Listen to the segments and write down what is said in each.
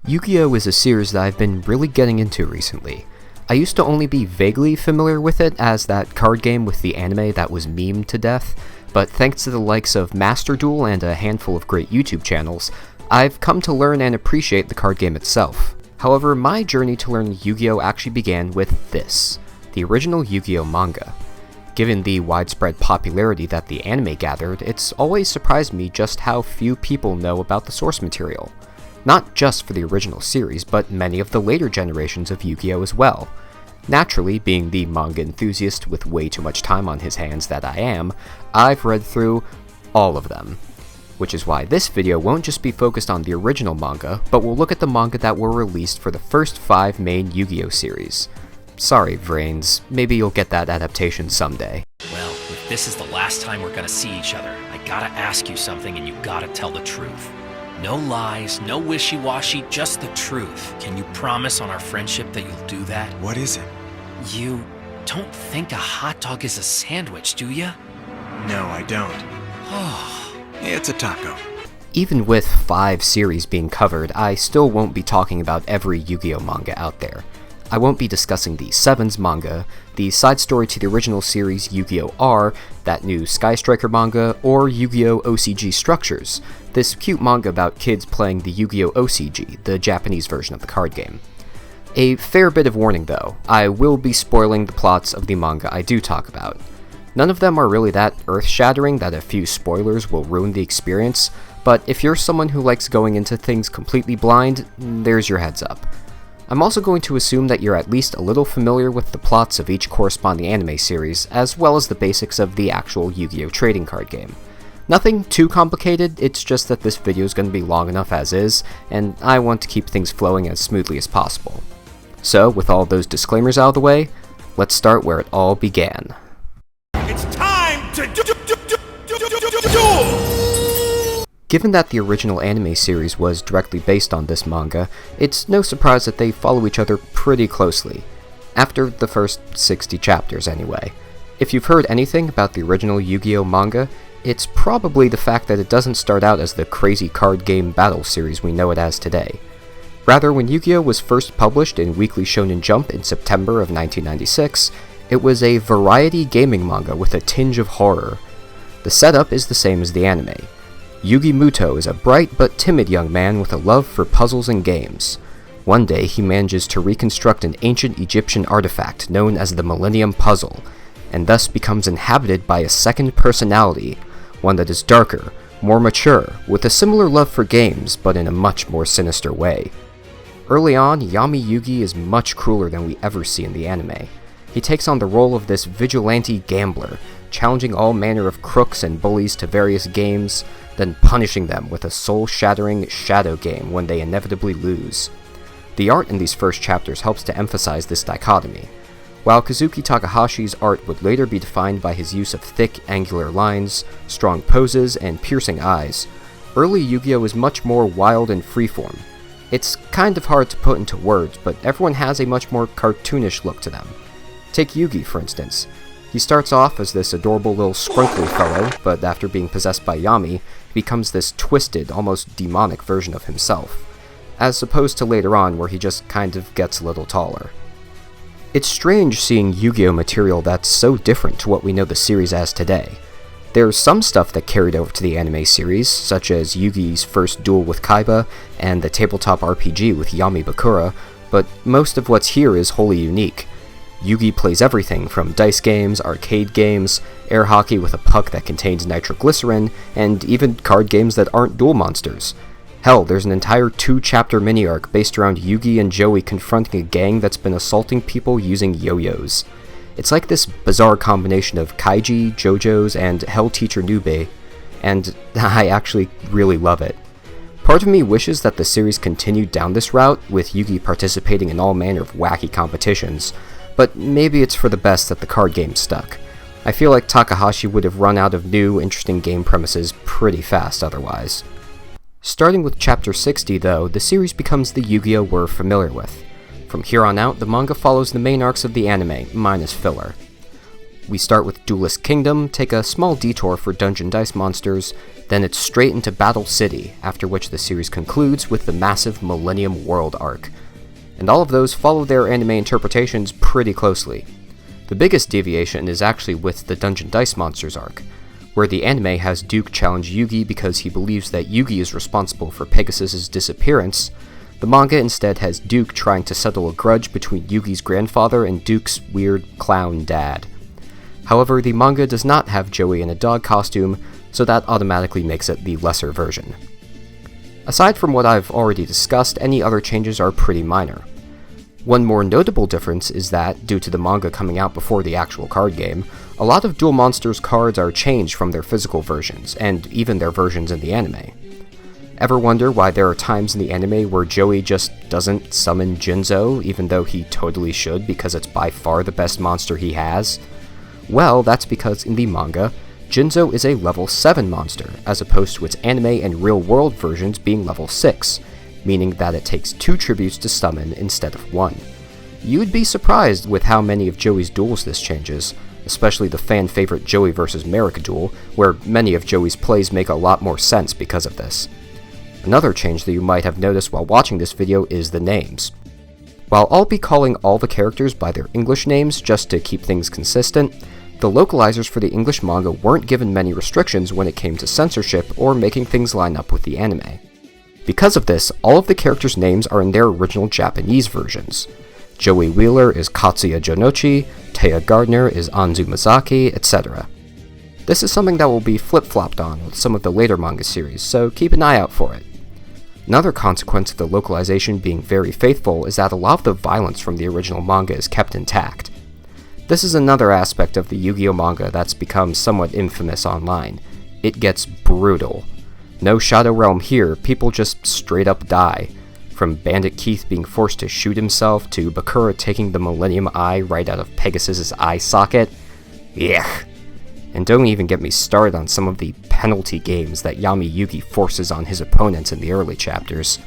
Yu-Gi-Oh! Is a series that I've been really getting into recently. I used to only be vaguely familiar with it as that card game with the anime that was memed to death, but thanks to the likes of Master Duel and a handful of great YouTube channels, I've come to learn and appreciate the card game itself. However, my journey to learn Yu-Gi-Oh! Actually began with this, the original Yu-Gi-Oh! Manga. Given the widespread popularity that the anime gathered, it's always surprised me just how few people know about the source material. Not just for the original series, but many of the later generations of Yu-Gi-Oh! As well. Naturally, being the manga enthusiast with way too much time on his hands that I am, I've read through all of them. Which is why this video won't just be focused on the original manga, but we'll look at the manga that were released for the first 5 main Yu-Gi-Oh! Series. Sorry, Vrains, maybe you'll get that adaptation someday. Well, if this is the last time we're gonna see each other, I gotta ask you something and you gotta tell the truth. No lies, no wishy-washy, just the truth. Can you promise on our friendship that you'll do that? What is it? You don't think a hot dog is a sandwich, do you? No, I don't. It's a taco. Even with 5 series being covered, I still won't be talking about every Yu-Gi-Oh! Manga out there. I won't be discussing the Sevens manga, the side story to the original series Yu-Gi-Oh! R, that new Sky Striker manga, or Yu-Gi-Oh! OCG Structures, this cute manga about kids playing the Yu-Gi-Oh! OCG, the Japanese version of the card game. A fair bit of warning though, I will be spoiling the plots of the manga I do talk about. None of them are really that earth-shattering that a few spoilers will ruin the experience, but if you're someone who likes going into things completely blind, there's your heads up. I'm also going to assume that you're at least a little familiar with the plots of each corresponding anime series, as well as the basics of the actual Yu-Gi-Oh! Trading card game. Nothing too complicated, it's just that this video is going to be long enough as is, and I want to keep things flowing as smoothly as possible. So, with all those disclaimers out of the way, let's start where it all began. It's time to duel! Given that the original anime series was directly based on this manga, it's no surprise that they follow each other pretty closely. After the first 60 chapters, anyway. If you've heard anything about the original Yu-Gi-Oh! Manga, it's probably the fact that it doesn't start out as the crazy card game battle series we know it as today. Rather, when Yu-Gi-Oh! Was first published in Weekly Shonen Jump in September of 1996, it was a variety gaming manga with a tinge of horror. The setup is the same as the anime. Yugi Muto is a bright but timid young man with a love for puzzles and games. One day he manages to reconstruct an ancient Egyptian artifact known as the Millennium Puzzle, and thus becomes inhabited by a second personality, one that is darker, more mature, with a similar love for games but in a much more sinister way. Early on, Yami Yugi is much crueler than we ever see in the anime. He takes on the role of this vigilante gambler, challenging all manner of crooks and bullies to various games, then punishing them with a soul-shattering shadow game when they inevitably lose. The art in these first chapters helps to emphasize this dichotomy. While Kazuki Takahashi's art would later be defined by his use of thick, angular lines, strong poses, and piercing eyes, early Yu-Gi-Oh! Is much more wild and freeform. It's kind of hard to put into words, but everyone has a much more cartoonish look to them. Take Yugi, for instance. He starts off as this adorable little scrunkly fellow, but after being possessed by Yami, he becomes this twisted, almost demonic version of himself, as opposed to later on where he just kind of gets a little taller. It's strange seeing Yu-Gi-Oh! Material that's so different to what we know the series as today. There's some stuff that carried over to the anime series, such as Yugi's first duel with Kaiba and the tabletop RPG with Yami Bakura, but most of what's here is wholly unique. Yugi plays everything from dice games, arcade games, air hockey with a puck that contains nitroglycerin, and even card games that aren't duel monsters. Hell, there's an entire 2-chapter mini-arc based around Yugi and Joey confronting a gang that's been assaulting people using yo-yos. It's like this bizarre combination of Kaiji, JoJo's, and Hell Teacher Nube, and I actually really love it. Part of me wishes that the series continued down this route, with Yugi participating in all manner of wacky competitions, but maybe it's for the best that the card game stuck. I feel like Takahashi would have run out of new, interesting game premises pretty fast otherwise. Starting with Chapter 60 though, the series becomes the Yu-Gi-Oh! We're familiar with. From here on out, the manga follows the main arcs of the anime, minus filler. We start with Duelist Kingdom, take a small detour for Dungeon Dice Monsters, then it's straight into Battle City, after which the series concludes with the massive Millennium World arc. And all of those follow their anime interpretations pretty closely. The biggest deviation is actually with the Dungeon Dice Monsters arc, where the anime has Duke challenge Yugi because he believes that Yugi is responsible for Pegasus's disappearance. The manga instead has Duke trying to settle a grudge between Yugi's grandfather and Duke's weird clown dad. However, the manga does not have Joey in a dog costume, so that automatically makes it the lesser version. Aside from what I've already discussed, any other changes are pretty minor. One more notable difference is that, due to the manga coming out before the actual card game, a lot of Duel Monsters cards are changed from their physical versions, and even their versions in the anime. Ever wonder why there are times in the anime where Joey just doesn't summon Jinzo, even though he totally should because it's by far the best monster he has? Well, that's because in the manga, Jinzo is a level 7 monster, as opposed to its anime and real-world versions being level 6, meaning that it takes 2 tributes to summon instead of 1. You'd be surprised with how many of Joey's duels this changes, especially the fan-favorite Joey vs. Marika duel, where many of Joey's plays make a lot more sense because of this. Another change that you might have noticed while watching this video is the names. While I'll be calling all the characters by their English names just to keep things consistent, the localizers for the English manga weren't given many restrictions when it came to censorship or making things line up with the anime. Because of this, all of the characters' names are in their original Japanese versions. Joey Wheeler is Katsuya Jonochi, Taya Gardner is Anzu Mazaki, etc. This is something that will be flip-flopped on with some of the later manga series, so keep an eye out for it. Another consequence of the localization being very faithful is that a lot of the violence from the original manga is kept intact. This is another aspect of the Yu-Gi-Oh! Manga that's become somewhat infamous online. It gets brutal. No Shadow Realm here, people just straight up die. From Bandit Keith being forced to shoot himself, to Bakura taking the Millennium Eye right out of Pegasus's eye socket. Yuck. And don't even get me started on some of the penalty games that Yami Yugi forces on his opponents in the early chapters.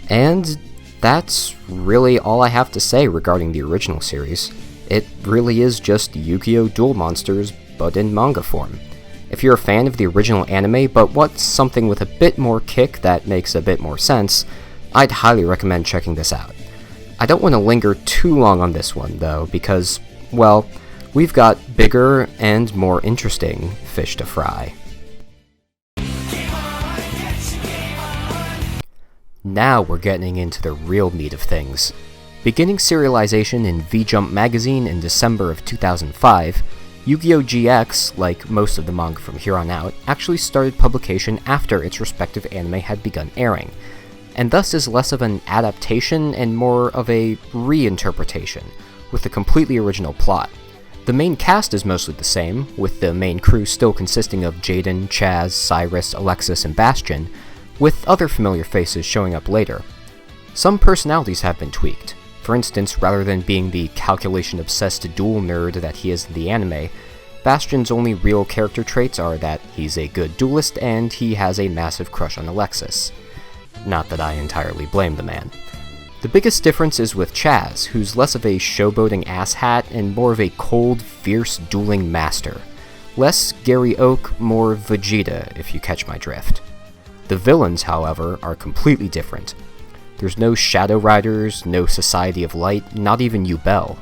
And that's really all I have to say regarding the original series. It really is just Yu-Gi-Oh! Duel Monsters, but in manga form. If you're a fan of the original anime, but want something with a bit more kick that makes a bit more sense, I'd highly recommend checking this out. I don't want to linger too long on this one, though, because, well, we've got bigger and more interesting fish to fry. Now we're getting into the real meat of things. Beginning serialization in V-Jump magazine in December of 2005, Yu-Gi-Oh! GX, like most of the manga from here on out, actually started publication after its respective anime had begun airing, and thus is less of an adaptation and more of a reinterpretation, with a completely original plot. The main cast is mostly the same, with the main crew still consisting of Jaden, Chaz, Cyrus, Alexis, and Bastion, with other familiar faces showing up later. Some personalities have been tweaked. For instance, rather than being the calculation-obsessed duel nerd that he is in the anime, Bastion's only real character traits are that he's a good duelist and he has a massive crush on Alexis. Not that I entirely blame the man. The biggest difference is with Chaz, who's less of a showboating asshat and more of a cold, fierce dueling master. Less Gary Oak, more Vegeta, if you catch my drift. The villains, however, are completely different. There's no Shadow Riders, no Society of Light, not even Yubel.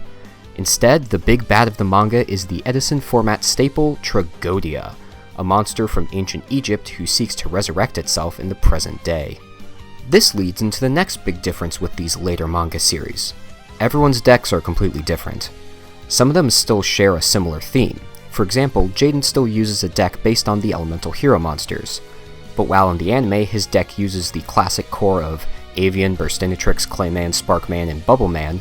Instead, the big bad of the manga is the Edison format staple Tragodia, a monster from ancient Egypt who seeks to resurrect itself in the present day. This leads into the next big difference with these later manga series. Everyone's decks are completely different. Some of them still share a similar theme. For example, Jaden still uses a deck based on the elemental hero monsters. But while in the anime, his deck uses the classic core of Avian, Burstinatrix, Clayman, Sparkman, and Bubbleman,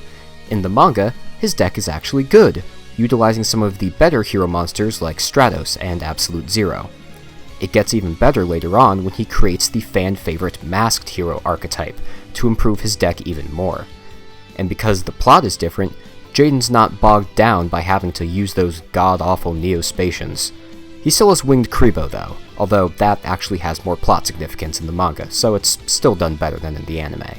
in the manga, his deck is actually good, utilizing some of the better hero monsters like Stratos and Absolute Zero. It gets even better later on when he creates the fan-favorite masked hero archetype to improve his deck even more. And because the plot is different, Jaden's not bogged down by having to use those god-awful Neo-Spacians. He still has Winged Kribo though, although that actually has more plot significance in the manga, so it's still done better than in the anime.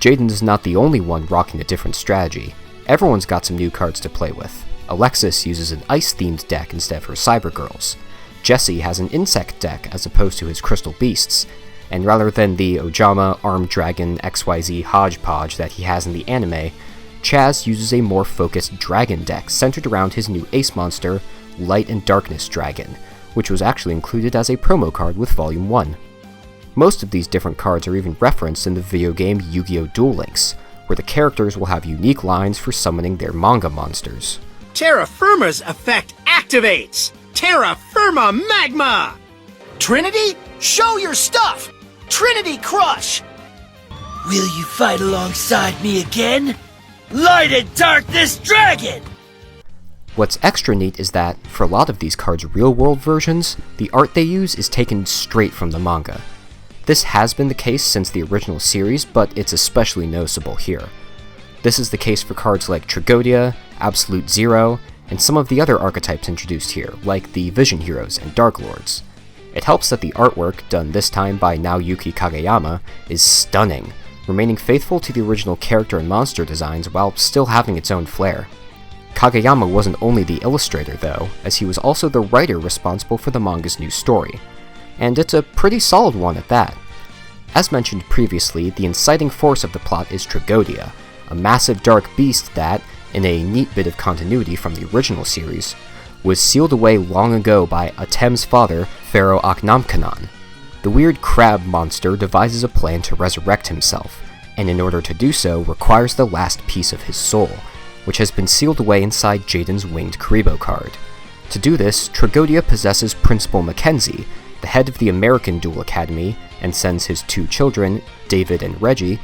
Jaden is not the only one rocking a different strategy. Everyone's got some new cards to play with. Alexis uses an ice-themed deck instead of her cyber girls. Jesse has an insect deck as opposed to his crystal beasts, and rather than the Ojama, Armed Dragon, XYZ hodgepodge that he has in the anime, Chaz uses a more focused dragon deck centered around his new ace monster, Light and Darkness Dragon, which was actually included as a promo card with Volume 1. Most of these different cards are even referenced in the video game Yu-Gi-Oh! Duel Links, where the characters will have unique lines for summoning their manga monsters. Terra Firma's effect activates! Terra Firma Magma! Trinity, show your stuff! Trinity Crush! Will you fight alongside me again? Light and Darkness Dragon! What's extra neat is that, for a lot of these cards' real-world versions, the art they use is taken straight from the manga. This has been the case since the original series, but it's especially noticeable here. This is the case for cards like Tragodia, Absolute Zero, and some of the other archetypes introduced here, like the Vision Heroes and Dark Lords. It helps that the artwork, done this time by Naoyuki Kageyama, is stunning, remaining faithful to the original character and monster designs while still having its own flair. Kageyama wasn't only the illustrator though, as he was also the writer responsible for the manga's new story, and it's a pretty solid one at that. As mentioned previously, the inciting force of the plot is Tragodia, a massive dark beast that, in a neat bit of continuity from the original series, was sealed away long ago by Atem's father, Pharaoh Akhnamkanan. The weird crab monster devises a plan to resurrect himself, and in order to do so requires the last piece of his soul, which has been sealed away inside Jaden's winged Karibo card. To do this, Tragodia possesses Principal Mackenzie, the head of the American Duel Academy, and sends his two children, David and Reggie,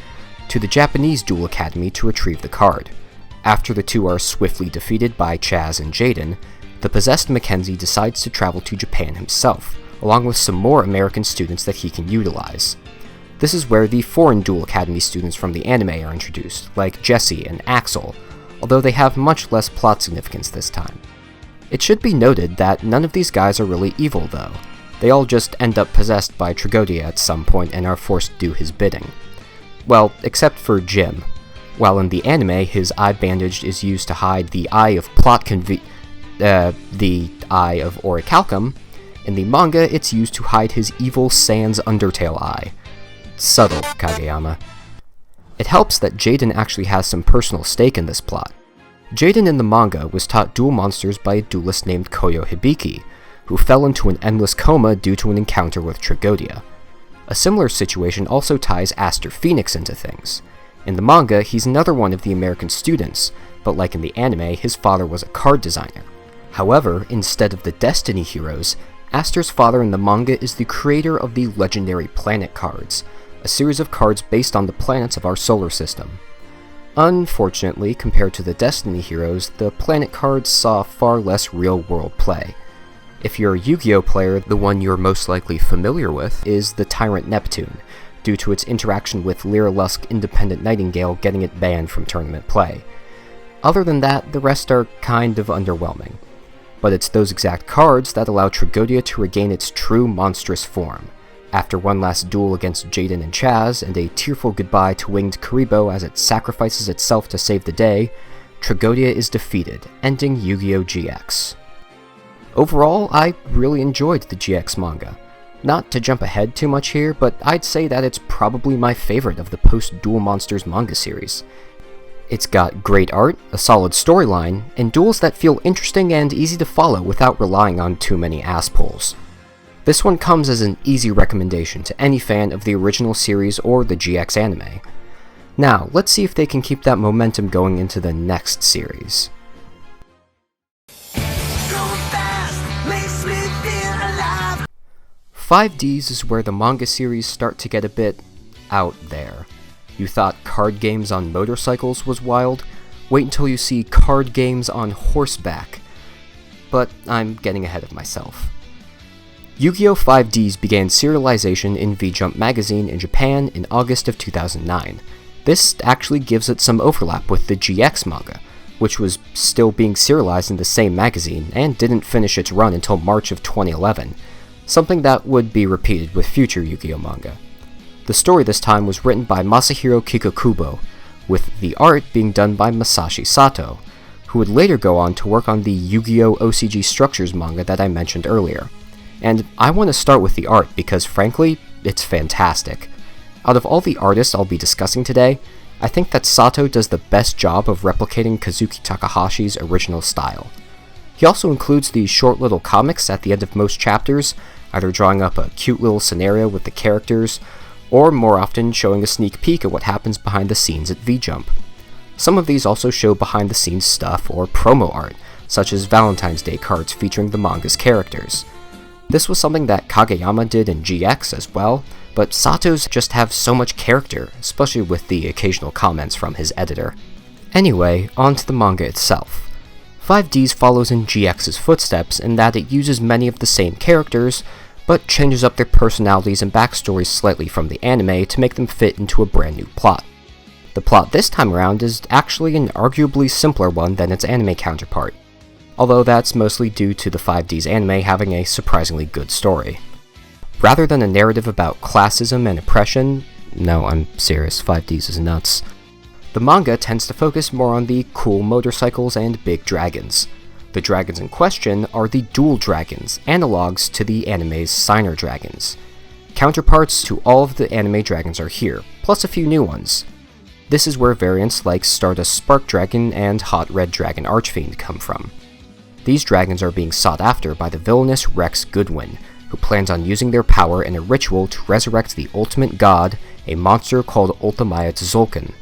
to the Japanese Duel Academy to retrieve the card. After the two are swiftly defeated by Chaz and Jaden, the possessed Mackenzie decides to travel to Japan himself, along with some more American students that he can utilize. This is where the foreign Duel Academy students from the anime are introduced, like Jesse and Axel, although they have much less plot significance this time. It should be noted that none of these guys are really evil though. They all just end up possessed by Tragodia at some point and are forced to do his bidding. Well, except for Jim. While in the anime, his eye bandage is used to hide the eye of the eye of Orichalcum, in the manga it's used to hide his evil Sans Undertale eye. Subtle, Kageyama. It helps that Jaden actually has some personal stake in this plot. Jaden in the manga was taught duel monsters by a duelist named Koyo Hibiki, who fell into an endless coma due to an encounter with Tragodia. A similar situation also ties Aster Phoenix into things. In the manga, he's another one of the American students, but like in the anime, his father was a card designer. However, instead of the Destiny Heroes, Aster's father in the manga is the creator of the legendary Planet cards, a series of cards based on the planets of our solar system. Unfortunately, compared to the Destiny Heroes, the Planet cards saw far less real-world play. If you're a Yu-Gi-Oh player, the one you're most likely familiar with is the Tyrant Neptune, due to its interaction with Lyra Lusk Independent Nightingale getting it banned from tournament play. Other than that, the rest are kind of underwhelming. But it's those exact cards that allow Tragodia to regain its true monstrous form. After one last duel against Jaden and Chaz, and a tearful goodbye to winged Karibo as it sacrifices itself to save the day, Tragodia is defeated, ending Yu-Gi-Oh! GX. Overall, I really enjoyed the GX manga. Not to jump ahead too much here, but I'd say that it's probably my favorite of the post-Duel Monsters manga series. It's got great art, a solid storyline, and duels that feel interesting and easy to follow without relying on too many ass pulls. This one comes as an easy recommendation to any fan of the original series or the GX anime. Now, let's see if they can keep that momentum going into the next series. 5Ds is where the manga series start to get a bit out there. You thought card games on motorcycles was wild? Wait until you see card games on horseback. But I'm getting ahead of myself. Yu-Gi-Oh! 5Ds began serialization in V-Jump magazine in Japan in August of 2009. This actually gives it some overlap with the GX manga, which was still being serialized in the same magazine and didn't finish its run until March of 2011, something that would be repeated with future Yu-Gi-Oh! Manga. The story this time was written by Masahiro Kikukubo, with the art being done by Masashi Sato, who would later go on to work on the Yu-Gi-Oh! OCG Structures manga that I mentioned earlier. And I want to start with the art because, frankly, it's fantastic. Out of all the artists I'll be discussing today, I think that Sato does the best job of replicating Kazuki Takahashi's original style. He also includes these short little comics at the end of most chapters, either drawing up a cute little scenario with the characters, or more often showing a sneak peek at what happens behind the scenes at V-Jump. Some of these also show behind the scenes stuff or promo art, such as Valentine's Day cards featuring the manga's characters. This was something that Kageyama did in GX as well, but Sato's just have so much character, especially with the occasional comments from his editor. Anyway, on to the manga itself. 5Ds follows in GX's footsteps in that it uses many of the same characters, but changes up their personalities and backstories slightly from the anime to make them fit into a brand new plot. The plot this time around is actually an arguably simpler one than its anime counterpart, although that's mostly due to the 5Ds anime having a surprisingly good story. Rather than a narrative about classism and oppression, no, I'm serious, 5Ds is nuts, the manga tends to focus more on the cool motorcycles and big dragons. The dragons in question are the dual dragons, analogues to the anime's Signer dragons. Counterparts to all of the anime dragons are here, plus a few new ones. This is where variants like Stardust Spark Dragon and Hot Red Dragon Archfiend come from. These dragons are being sought after by the villainous Rex Goodwin, who plans on using their power in a ritual to resurrect the ultimate god, a monster called Ultimaya Tzolk'in.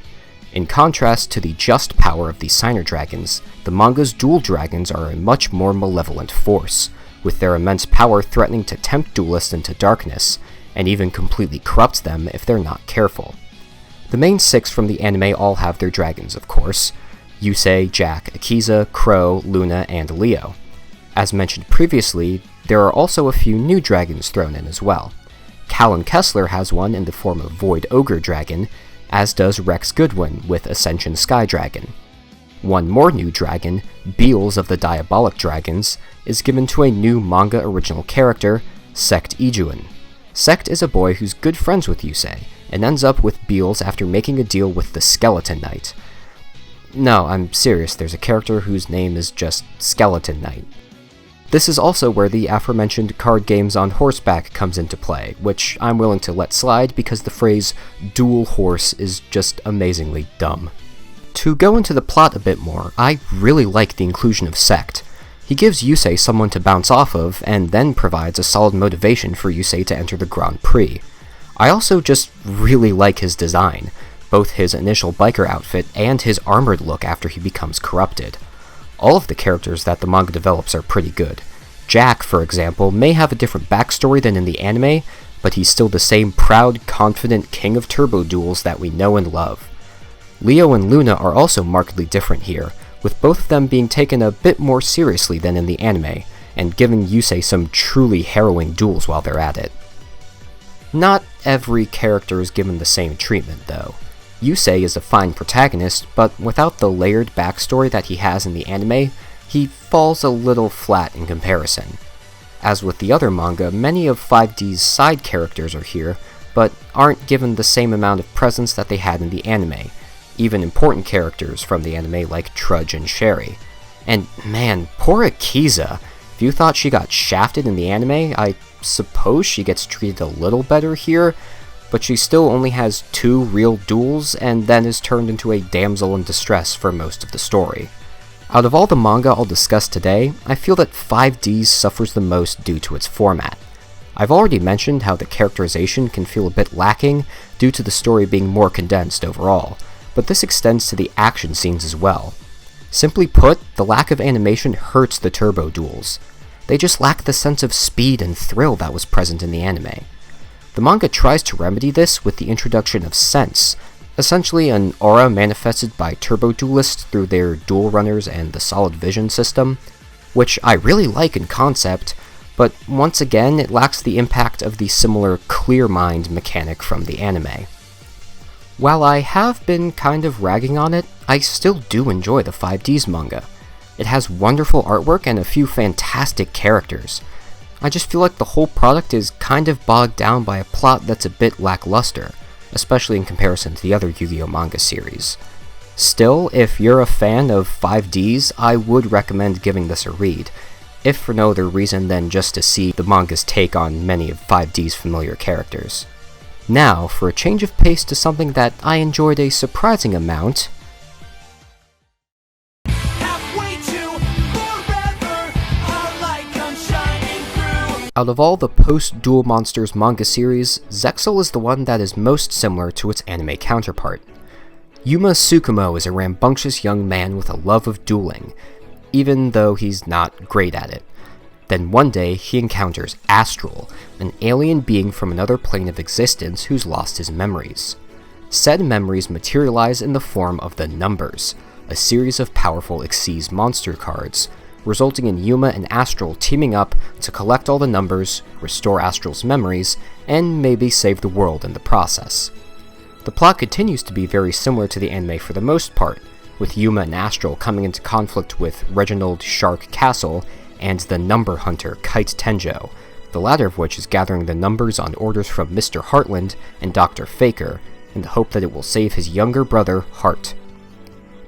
In contrast to the just power of the Signer dragons, the manga's dual dragons are a much more malevolent force, with their immense power threatening to tempt duelists into darkness, and even completely corrupt them if they're not careful. The main 6 from the anime all have their dragons, of course: Yusei, Jack, Akiza, Crow, Luna, and Leo. As mentioned previously, there are also a few new dragons thrown in as well. Callum Kessler has one in the form of Void Ogre Dragon, as does Rex Goodwin with Ascension Sky Dragon. One more new dragon, Beels of the Diabolic Dragons, is given to a new manga original character, Sect Ijuin. Sect is a boy who's good friends with Yusei, and ends up with Beels after making a deal with the Skeleton Knight. No, I'm serious, there's a character whose name is just Skeleton Knight. This is also where the aforementioned card games on horseback comes into play, which I'm willing to let slide because the phrase dual horse is just amazingly dumb. To go into the plot a bit more, I really like the inclusion of Sect. He gives Yusei someone to bounce off of, and then provides a solid motivation for Yusei to enter the Grand Prix. I also just really like his design, both his initial biker outfit and his armored look after he becomes corrupted. All of the characters that the manga develops are pretty good. Jack, for example, may have a different backstory than in the anime, but he's still the same proud, confident king of turbo duels that we know and love. Leo and Luna are also markedly different here, with both of them being taken a bit more seriously than in the anime, and giving Yusei some truly harrowing duels while they're at it. Not every character is given the same treatment, though. Yusei is a fine protagonist, but without the layered backstory that he has in the anime, he falls a little flat in comparison. As with the other manga, many of 5D's side characters are here, but aren't given the same amount of presence that they had in the anime, even important characters from the anime like Trudge and Sherry. And man, poor Akiza! If you thought she got shafted in the anime, I suppose she gets treated a little better here, but she still only has 2 real duels and then is turned into a damsel in distress for most of the story. Out of all the manga I'll discuss today, I feel that 5Ds suffers the most due to its format. I've already mentioned how the characterization can feel a bit lacking due to the story being more condensed overall, but this extends to the action scenes as well. Simply put, the lack of animation hurts the turbo duels. They just lack the sense of speed and thrill that was present in the anime. The manga tries to remedy this with the introduction of Sense, essentially an aura manifested by turbo duelists through their duel runners and the solid vision system, which I really like in concept, but once again it lacks the impact of the similar clear mind mechanic from the anime. While I have been kind of ragging on it, I still do enjoy the 5Ds manga. It has wonderful artwork and a few fantastic characters. I just feel like the whole product is kind of bogged down by a plot that's a bit lackluster, especially in comparison to the other Yu-Gi-Oh! Manga series. Still, if you're a fan of 5Ds, I would recommend giving this a read, if for no other reason than just to see the manga's take on many of 5D's familiar characters. Now, for a change of pace to something that I enjoyed a surprising amount. Out of all the post-Duel Monsters manga series, Zexal is the one that is most similar to its anime counterpart. Yuma Tsukumo is a rambunctious young man with a love of dueling, even though he's not great at it. Then one day, he encounters Astral, an alien being from another plane of existence who's lost his memories. Said memories materialize in the form of the Numbers, a series of powerful Xyz monster cards, resulting in Yuma and Astral teaming up to collect all the numbers, restore Astral's memories, and maybe save the world in the process. The plot continues to be very similar to the anime for the most part, with Yuma and Astral coming into conflict with Reginald Shark Castle and the number hunter Kite Tenjo, the latter of which is gathering the numbers on orders from Mr. Heartland and Dr. Faker, in the hope that it will save his younger brother, Heart.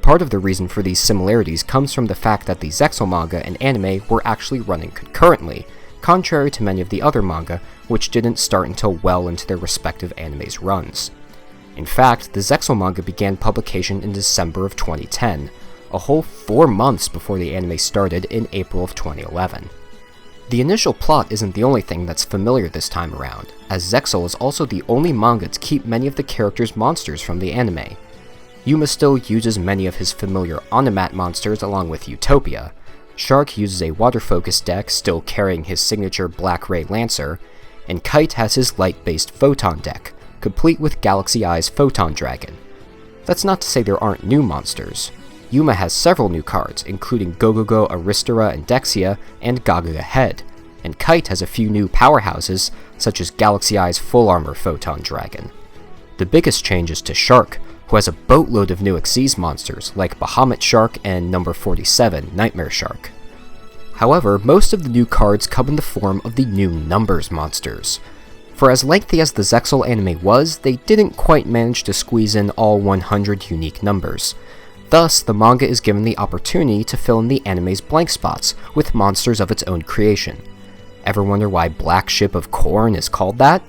Part of the reason for these similarities comes from the fact that the Zexal manga and anime were actually running concurrently, contrary to many of the other manga, which didn't start until well into their respective anime's runs. In fact, the Zexal manga began publication in December of 2010, a whole 4 months before the anime started in April of 2011. The initial plot isn't the only thing that's familiar this time around, as Zexal is also the only manga to keep many of the characters' monsters from the anime. Yuma still uses many of his familiar Onomat monsters along with Utopia. Shark uses a water-focused deck, still carrying his signature Black Ray Lancer, and Kite has his light-based Photon deck, complete with Galaxy Eye's Photon Dragon. That's not to say there aren't new monsters. Yuma has several new cards, including Gogogo, Aristera, and Dexia, and Gaga Head, and Kite has a few new powerhouses, such as Galaxy Eye's Full Armor Photon Dragon. The biggest change is to Shark, who has a boatload of new Xyz monsters, like Bahamut Shark and number 47, Nightmare Shark. However, most of the new cards come in the form of the new Numbers monsters. For as lengthy as the Zexal anime was, they didn't quite manage to squeeze in all 100 unique numbers. Thus, the manga is given the opportunity to fill in the anime's blank spots with monsters of its own creation. Ever wonder why Black Ship of Corn is called that?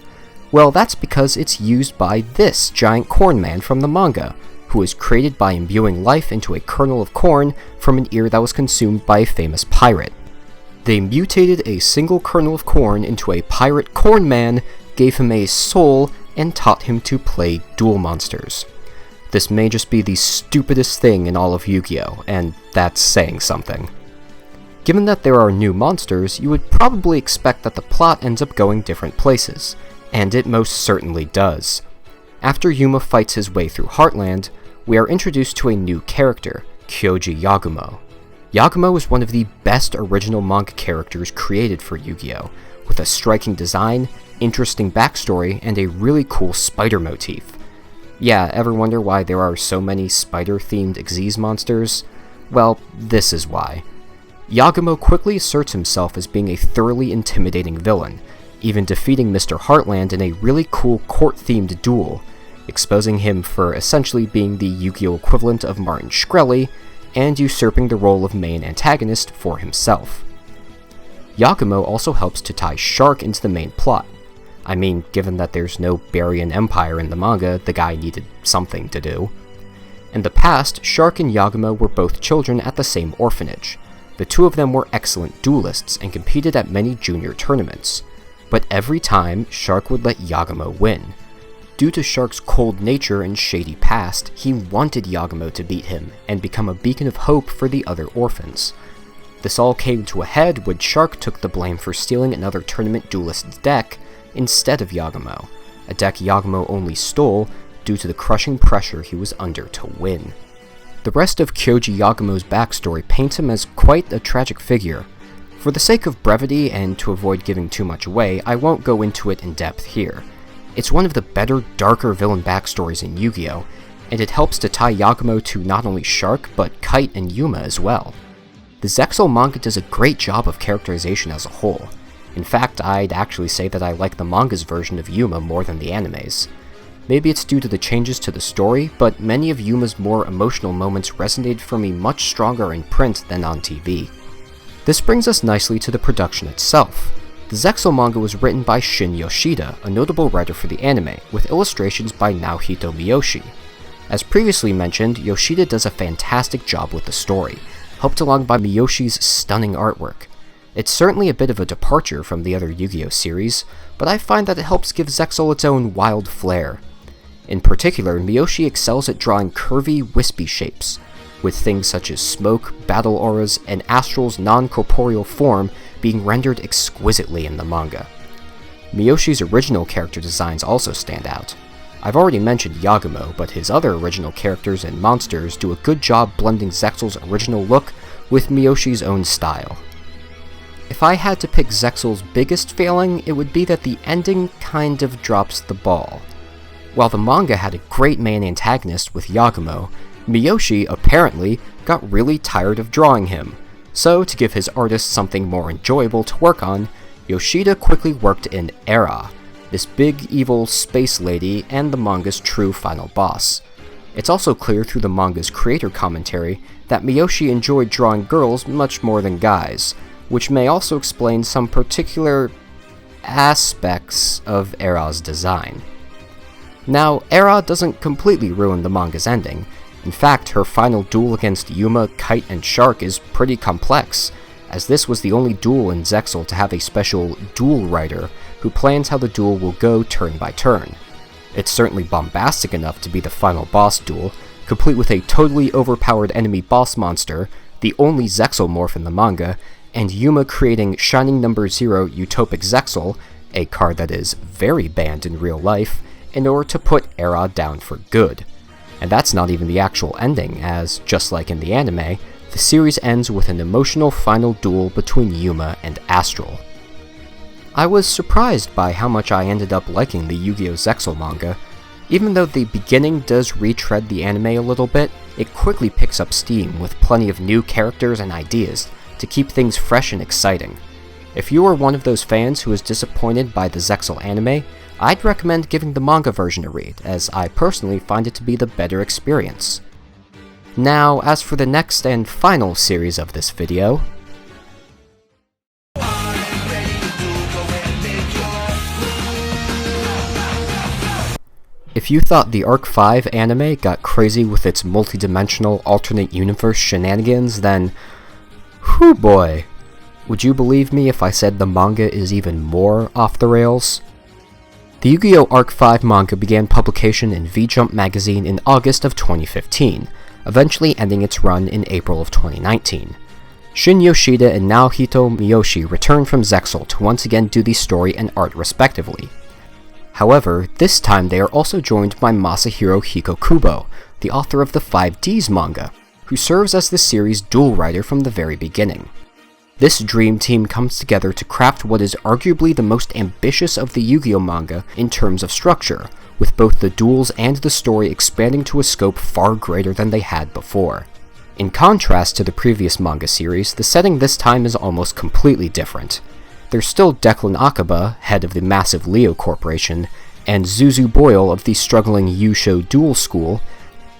Well, that's because it's used by this giant corn man from the manga, who was created by imbuing life into a kernel of corn from an ear that was consumed by a famous pirate. They mutated a single kernel of corn into a pirate corn man, gave him a soul, and taught him to play duel monsters. This may just be the stupidest thing in all of Yu-Gi-Oh!, and that's saying something. Given that there are new monsters, you would probably expect that the plot ends up going different places, and it most certainly does. After Yuma fights his way through Heartland, we are introduced to a new character, Kyoji Yagumo. Yagumo is one of the best original manga characters created for Yu-Gi-Oh!, with a striking design, interesting backstory, and a really cool spider motif. Yeah, ever wonder why there are so many spider-themed Xyz monsters? Well, this is why. Yagumo quickly asserts himself as being a thoroughly intimidating villain, even defeating Mr. Heartland in a really cool court-themed duel, exposing him for essentially being the Yu-Gi-Oh! Equivalent of Martin Shkreli, and usurping the role of main antagonist for himself. Yagumo also helps to tie Shark into the main plot. I mean, given that there's no Barian Empire in the manga, the guy needed something to do. In the past, Shark and Yagumo were both children at the same orphanage. The two of them were excellent duelists and competed at many junior tournaments. But every time, Shark would let Yagumo win. Due to Shark's cold nature and shady past, he wanted Yagumo to beat him and become a beacon of hope for the other orphans. This all came to a head when Shark took the blame for stealing another tournament duelist's deck instead of Yagumo, a deck Yagumo only stole due to the crushing pressure he was under to win. The rest of Kyoji Yagumo's backstory paints him as quite a tragic figure. For the sake of brevity and to avoid giving too much away, I won't go into it in depth here. It's one of the better, darker villain backstories in Yu-Gi-Oh!, and it helps to tie Yagumo to not only Shark, but Kite and Yuma as well. The Zexal manga does a great job of characterization as a whole. In fact, I'd actually say that I like the manga's version of Yuma more than the anime's. Maybe it's due to the changes to the story, but many of Yuma's more emotional moments resonated for me much stronger in print than on TV. This brings us nicely to the production itself. The Zexal manga was written by Shin Yoshida, a notable writer for the anime, with illustrations by Naohito Miyoshi. As previously mentioned, Yoshida does a fantastic job with the story, helped along by Miyoshi's stunning artwork. It's certainly a bit of a departure from the other Yu-Gi-Oh series, but I find that it helps give Zexal its own wild flair. In particular, Miyoshi excels at drawing curvy, wispy shapes, with things such as smoke, battle auras, and Astral's non-corporeal form being rendered exquisitely in the manga. Miyoshi's original character designs also stand out. I've already mentioned Yagumo, but his other original characters and monsters do a good job blending Zexal's original look with Miyoshi's own style. If I had to pick Zexal's biggest failing, it would be that the ending kind of drops the ball. While the manga had a great main antagonist with Yagumo, Miyoshi apparently got really tired of drawing him, so to give his artist something more enjoyable to work on, Yoshida quickly worked in Era, this big evil space lady and the manga's true final boss. It's also clear through the manga's creator commentary that Miyoshi enjoyed drawing girls much more than guys, which may also explain some particular aspects of Era's design. Now, Era doesn't completely ruin the manga's ending. In fact, her final duel against Yuma, Kite, and Shark is pretty complex, as this was the only duel in Zexal to have a special duel writer who plans how the duel will go turn by turn. It's certainly bombastic enough to be the final boss duel, complete with a totally overpowered enemy boss monster, the only Zexal morph in the manga, and Yuma creating Shining Number 0 Utopic Zexal, a card that is very banned in real life, in order to put Era down for good. And that's not even the actual ending, as, just like in the anime, the series ends with an emotional final duel between Yuma and Astral. I was surprised by how much I ended up liking the Yu-Gi-Oh! Zexal manga. Even though the beginning does retread the anime a little bit, it quickly picks up steam with plenty of new characters and ideas to keep things fresh and exciting. If you are one of those fans who is disappointed by the Zexal anime, I'd recommend giving the manga version a read, as I personally find it to be the better experience. Now, as for the next and final series of this video, if you thought the Arc 5 anime got crazy with its multi-dimensional alternate universe shenanigans, then whew boy, would you believe me if I said the manga is even more off the rails? The Yu-Gi-Oh! Arc 5 manga began publication in V-Jump magazine in August of 2015, eventually ending its run in April of 2019. Shin Yoshida and Naohito Miyoshi returned from Zexal to once again do the story and art respectively. However, this time they are also joined by Masahiro Hikokubo, the author of the 5Ds manga, who serves as the series' dual writer from the very beginning. This dream team comes together to craft what is arguably the most ambitious of the Yu-Gi-Oh! Manga in terms of structure, with both the duels and the story expanding to a scope far greater than they had before. In contrast to the previous manga series, the setting this time is almost completely different. There's still Declan Akaba, head of the massive Leo Corporation, and Zuzu Boyle of the struggling Yusho Duel School,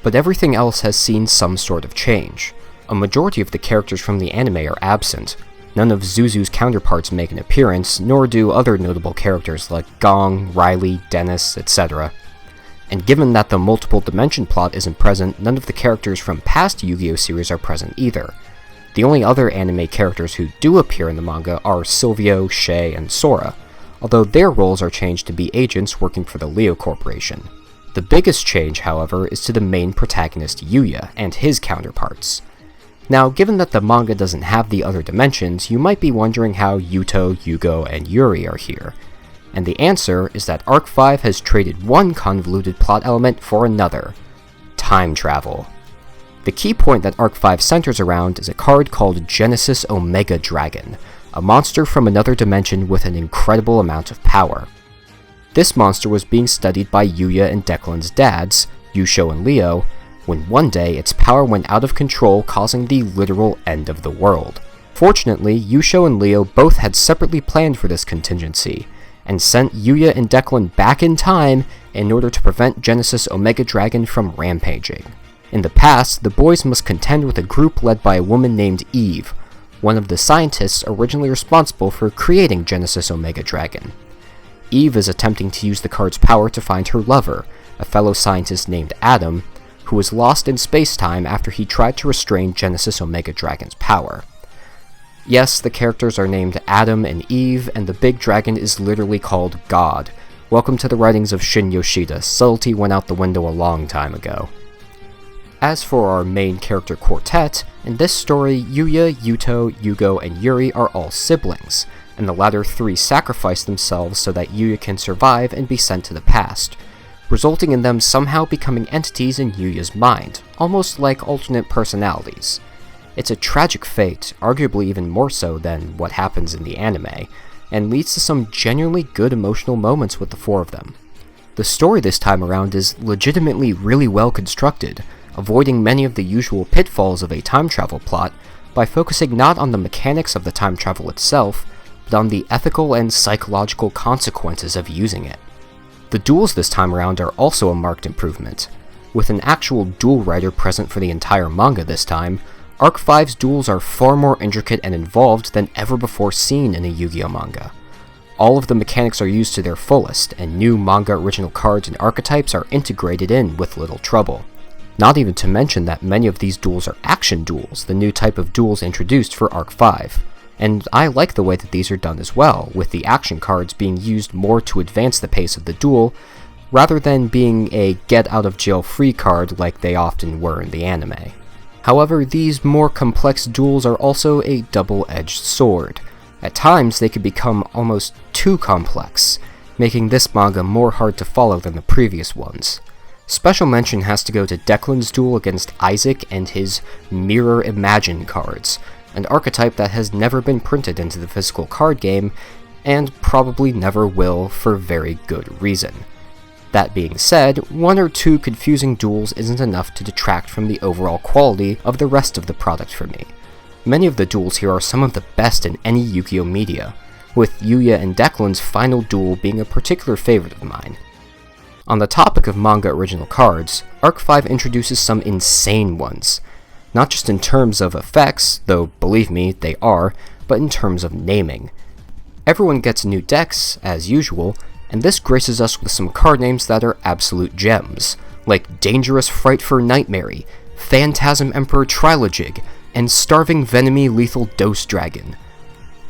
but everything else has seen some sort of change. A majority of the characters from the anime are absent. None of Zuzu's counterparts make an appearance, nor do other notable characters like Gong, Riley, Dennis, etc. And given that the multiple dimension plot isn't present, none of the characters from past Yu-Gi-Oh! Series are present either. The only other anime characters who do appear in the manga are Silvio, Shay, and Sora, although their roles are changed to be agents working for the Leo Corporation. The biggest change, however, is to the main protagonist Yuya and his counterparts. Now, given that the manga doesn't have the other dimensions, you might be wondering how Yuto, Yugo, and Yuri are here. And the answer is that Arc 5 has traded one convoluted plot element for another: time travel. The key point that Arc 5 centers around is a card called Genesis Omega Dragon, a monster from another dimension with an incredible amount of power. This monster was being studied by Yuya and Declan's dads, Yusho and Leo, when one day its power went out of control, causing the literal end of the world. Fortunately, Yusho and Leo both had separately planned for this contingency, and sent Yuya and Declan back in time in order to prevent Genesis Omega Dragon from rampaging. In the past, the boys must contend with a group led by a woman named Eve, one of the scientists originally responsible for creating Genesis Omega Dragon. Eve is attempting to use the card's power to find her lover, a fellow scientist named Adam, who was lost in space-time after he tried to restrain Genesis Omega Dragon's power. Yes, the characters are named Adam and Eve, and the big dragon is literally called God. Welcome to the writings of Shin Yoshida. Subtlety went out the window a long time ago. As for our main character quartet, in this story, Yuya, Yuto, Yugo, and Yuri are all siblings, and the latter three sacrifice themselves so that Yuya can survive and be sent to the past, resulting in them somehow becoming entities in Yuya's mind, almost like alternate personalities. It's a tragic fate, arguably even more so than what happens in the anime, and leads to some genuinely good emotional moments with the four of them. The story this time around is legitimately really well constructed, avoiding many of the usual pitfalls of a time travel plot by focusing not on the mechanics of the time travel itself, but on the ethical and psychological consequences of using it. The duels this time around are also a marked improvement. With an actual duel writer present for the entire manga this time, Arc 5's duels are far more intricate and involved than ever before seen in a Yu-Gi-Oh manga. All of the mechanics are used to their fullest, and new manga original cards and archetypes are integrated in with little trouble. Not even to mention that many of these duels are action duels, the new type of duels introduced for Arc 5. And I like the way that these are done as well, with the action cards being used more to advance the pace of the duel, rather than being a get-out-of-jail-free card like they often were in the anime. However, these more complex duels are also a double-edged sword. At times, they can become almost too complex, making this manga more hard to follow than the previous ones. Special mention has to go to Declan's duel against Isaac and his Mirror Imagine cards, an archetype that has never been printed into the physical card game, and probably never will for very good reason. That being said, one or two confusing duels isn't enough to detract from the overall quality of the rest of the product for me. Many of the duels here are some of the best in any Yu-Gi-Oh media, with Yuya and Declan's final duel being a particular favorite of mine. On the topic of manga original cards, Arc 5 introduces some insane ones. Not just in terms of effects, though believe me, they are, but in terms of naming. Everyone gets new decks, as usual, and this graces us with some card names that are absolute gems, like Dangerous Fright for Nightmare, Phantasm Emperor Trilogig, and Starving Venomy Lethal Dose Dragon.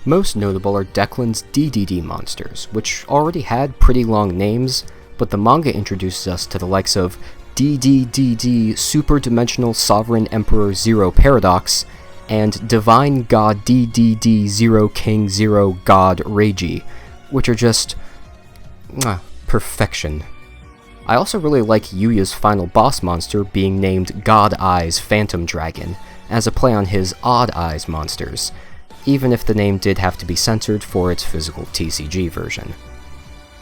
Most notable are Declan's DDD monsters, which already had pretty long names, but the manga introduces us to the likes of DDDD Super Dimensional Sovereign Emperor Zero Paradox, and Divine God DDD Zero King Zero God Reiji, which are just perfection. I also really like Yuya's final boss monster being named God Eyes Phantom Dragon, as a play on his Odd Eyes monsters, even if the name did have to be censored for its physical TCG version.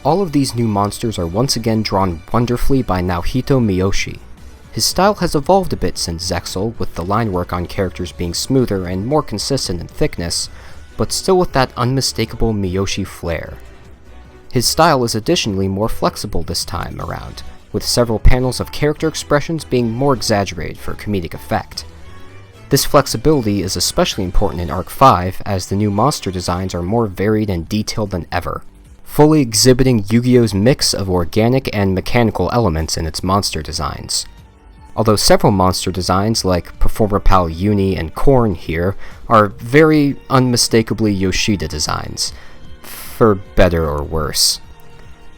All of these new monsters are once again drawn wonderfully by Naohito Miyoshi. His style has evolved a bit since Zexal, with the line work on characters being smoother and more consistent in thickness, but still with that unmistakable Miyoshi flair. His style is additionally more flexible this time around, with several panels of character expressions being more exaggerated for comedic effect. This flexibility is especially important in Arc 5, as the new monster designs are more varied and detailed than ever, fully exhibiting Yu-Gi-Oh's mix of organic and mechanical elements in its monster designs. Although several monster designs like Performer Pal Uni and Korn here are very unmistakably Yoshida designs, for better or worse.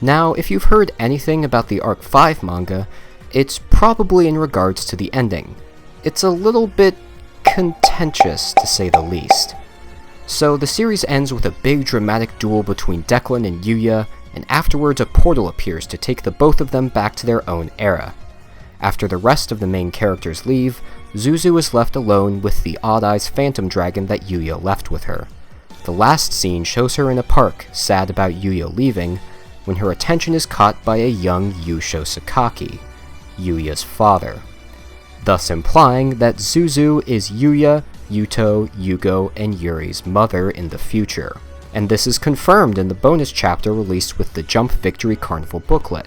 Now, if you've heard anything about the Arc 5 manga, it's probably in regards to the ending. It's a little bit contentious, to say the least. So the series ends with a big dramatic duel between Declan and Yuya, and afterwards a portal appears to take the both of them back to their own era. After the rest of the main characters leave, Zuzu is left alone with the Odd Eyes Phantom Dragon that Yuya left with her. The last scene shows her in a park, sad about Yuya leaving, when her attention is caught by a young Yusho Sakaki, Yuya's father, thus implying that Zuzu is Yuya, Yuto, Yugo, and Yuri's mother in the future. And this is confirmed in the bonus chapter released with the Jump Victory Carnival booklet.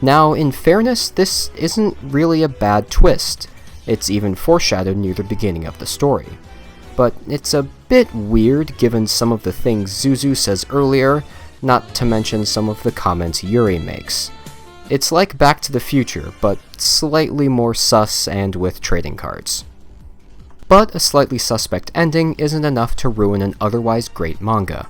Now, in fairness, this isn't really a bad twist. It's even foreshadowed near the beginning of the story. But it's a bit weird given some of the things Zuzu says earlier, not to mention some of the comments Yuri makes. It's like Back to the Future, but slightly more sus and with trading cards. But a slightly suspect ending isn't enough to ruin an otherwise great manga.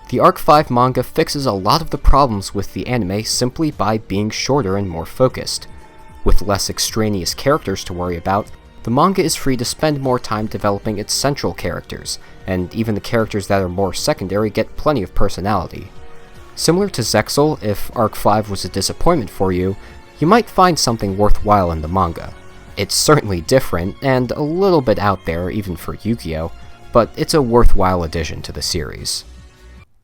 The Arc 5 manga fixes a lot of the problems with the anime simply by being shorter and more focused. With less extraneous characters to worry about, the manga is free to spend more time developing its central characters, and even the characters that are more secondary get plenty of personality. Similar to Zexal, if Arc 5 was a disappointment for you, you might find something worthwhile in the manga. It's certainly different, and a little bit out there even for Yu-Gi-Oh!, but it's a worthwhile addition to the series.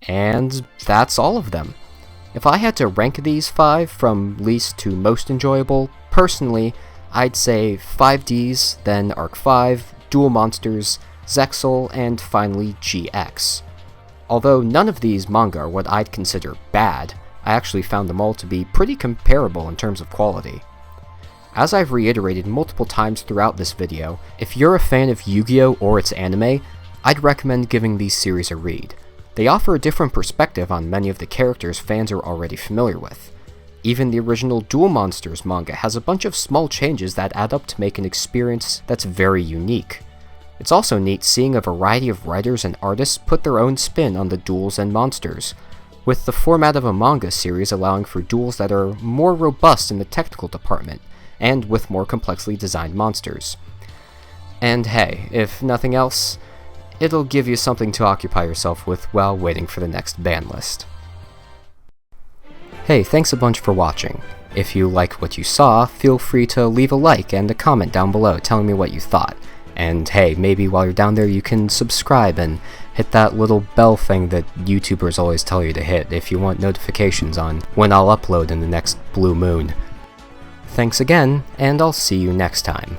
And that's all of them. If I had to rank these 5 from least to most enjoyable, personally, I'd say 5Ds, then Arc 5, Duel Monsters, Zexal, and finally GX. Although none of these manga are what I'd consider bad, I actually found them all to be pretty comparable in terms of quality. As I've reiterated multiple times throughout this video, if you're a fan of Yu-Gi-Oh! Or its anime, I'd recommend giving these series a read. They offer a different perspective on many of the characters fans are already familiar with. Even the original Duel Monsters manga has a bunch of small changes that add up to make an experience that's very unique. It's also neat seeing a variety of writers and artists put their own spin on the duels and monsters, with the format of a manga series allowing for duels that are more robust in the technical department, and with more complexly designed monsters. And hey, if nothing else, it'll give you something to occupy yourself with while waiting for the next ban list. Hey, thanks a bunch for watching. If you liked what you saw, feel free to leave a like and a comment down below telling me what you thought. And hey, maybe while you're down there you can subscribe and hit that little bell thing that YouTubers always tell you to hit if you want notifications on when I'll upload in the next blue moon. Thanks again, and I'll see you next time.